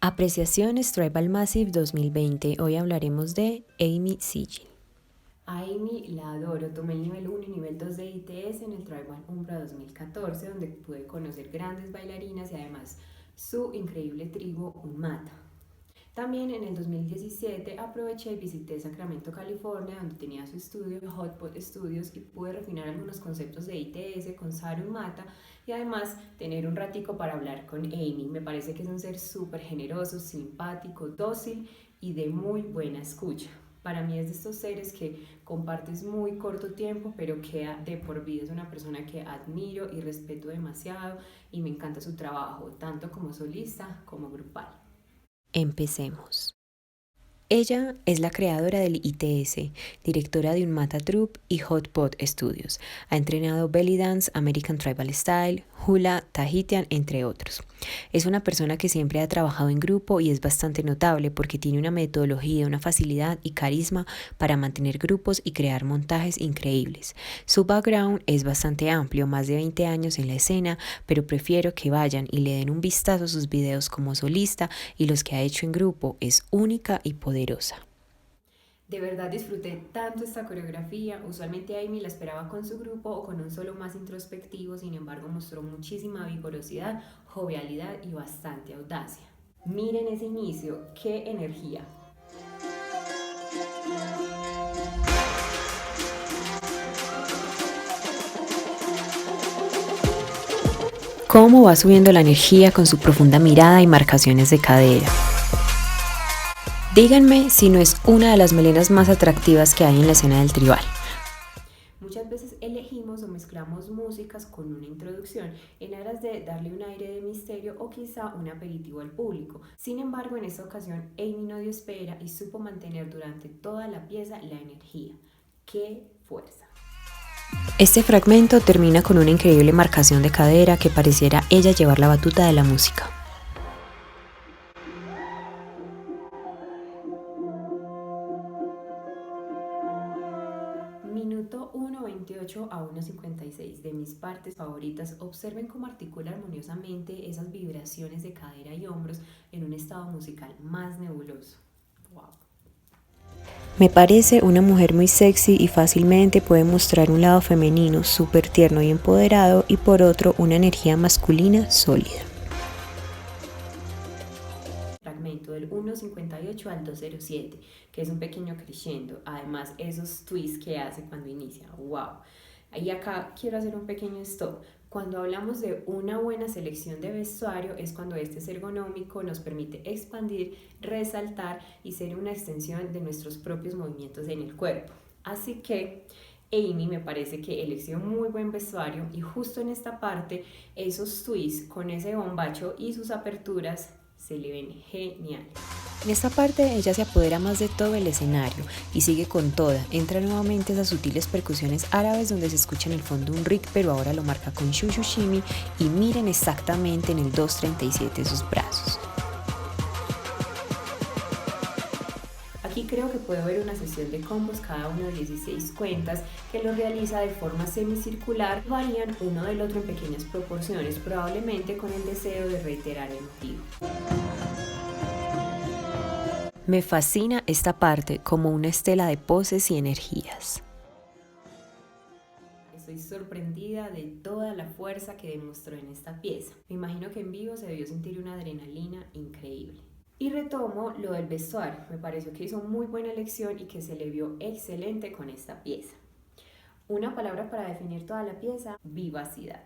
Apreciaciones Tribal Massive 2020. Hoy hablaremos de Amy Sigil. A Amy la adoro, tomé el nivel 1 y nivel 2 de ITS en el Tribal Umbra 2014, donde pude conocer grandes bailarinas y además su increíble tribu Unmata. También en el 2017 aproveché y visité Sacramento, California, donde tenía su estudio Hot Pot Studios y pude refinar algunos conceptos de ITS con Saru Unmata y además tener un ratico para hablar con Amy. Me parece que es un ser súper generoso, simpático, dócil y de muy buena escucha. Para mí es de estos seres que compartes muy corto tiempo, pero queda de por vida. Es una persona que admiro y respeto demasiado y me encanta su trabajo, tanto como solista como grupal. Empecemos. Ella es la creadora del ITS, directora de Unmata Troupe y Hot Pot Studios. Ha entrenado belly dance, American Tribal Style, hula, Tahitian, entre otros. Es una persona que siempre ha trabajado en grupo y es bastante notable porque tiene una metodología, una facilidad y carisma para mantener grupos y crear montajes increíbles. Su background es bastante amplio, más de 20 años en la escena, pero prefiero que vayan y le den un vistazo a sus videos como solista y los que ha hecho en grupo. Es única y poderosa. De verdad disfruté tanto esta coreografía. Usualmente Amy la esperaba con su grupo o con un solo más introspectivo, sin embargo mostró muchísima vigorosidad, jovialidad y bastante audacia. Miren ese inicio, qué energía. Cómo va subiendo la energía con su profunda mirada y marcaciones de cadera. Díganme si no es una de las melenas más atractivas que hay en la escena del tribal. Muchas veces elegimos o mezclamos músicas con una introducción en aras de darle un aire de misterio o quizá un aperitivo al público. Sin embargo, en esta ocasión Amy no dio espera y supo mantener durante toda la pieza la energía. ¡Qué fuerza! Este fragmento termina con una increíble marcación de cadera que pareciera ella llevar la batuta de la música. Minuto 1.28 a 1.56. De mis partes favoritas, observen cómo articula armoniosamente esas vibraciones de cadera y hombros en un estado musical más nebuloso. ¡Wow! Me parece una mujer muy sexy y fácilmente puede mostrar un lado femenino súper tierno y empoderado y por otro una energía masculina sólida. Fragmento del 1.58 al 2.07, que es un pequeño crescendo. Además, esos twists que hace cuando inicia. ¡Wow! Y acá quiero hacer un pequeño stop. Cuando hablamos de una buena selección de vestuario es cuando este es ergonómico, nos permite expandir, resaltar y ser una extensión de nuestros propios movimientos en el cuerpo. Así que Amy me parece que eligió muy buen vestuario y justo en esta parte esos twists con ese bombacho y sus aperturas se le ven geniales. En esta parte ella se apodera más de todo el escenario y sigue con toda. Entra nuevamente esas sutiles percusiones árabes donde se escucha en el fondo un rig, pero ahora lo marca con shushu shimmy y miren exactamente en el 2.37 sus brazos. Aquí creo que puede haber una sesión de combos, cada uno de 16 cuentas, que lo realiza de forma semicircular, varían uno del otro en pequeñas proporciones, probablemente con el deseo de reiterar el motivo. Me fascina esta parte como una estela de poses y energías. Estoy sorprendida de toda la fuerza que demostró en esta pieza. Me imagino que en vivo se debió sentir una adrenalina increíble. Y retomo lo del vestuario. Me pareció que hizo muy buena elección y que se le vio excelente con esta pieza. Una palabra para definir toda la pieza: vivacidad.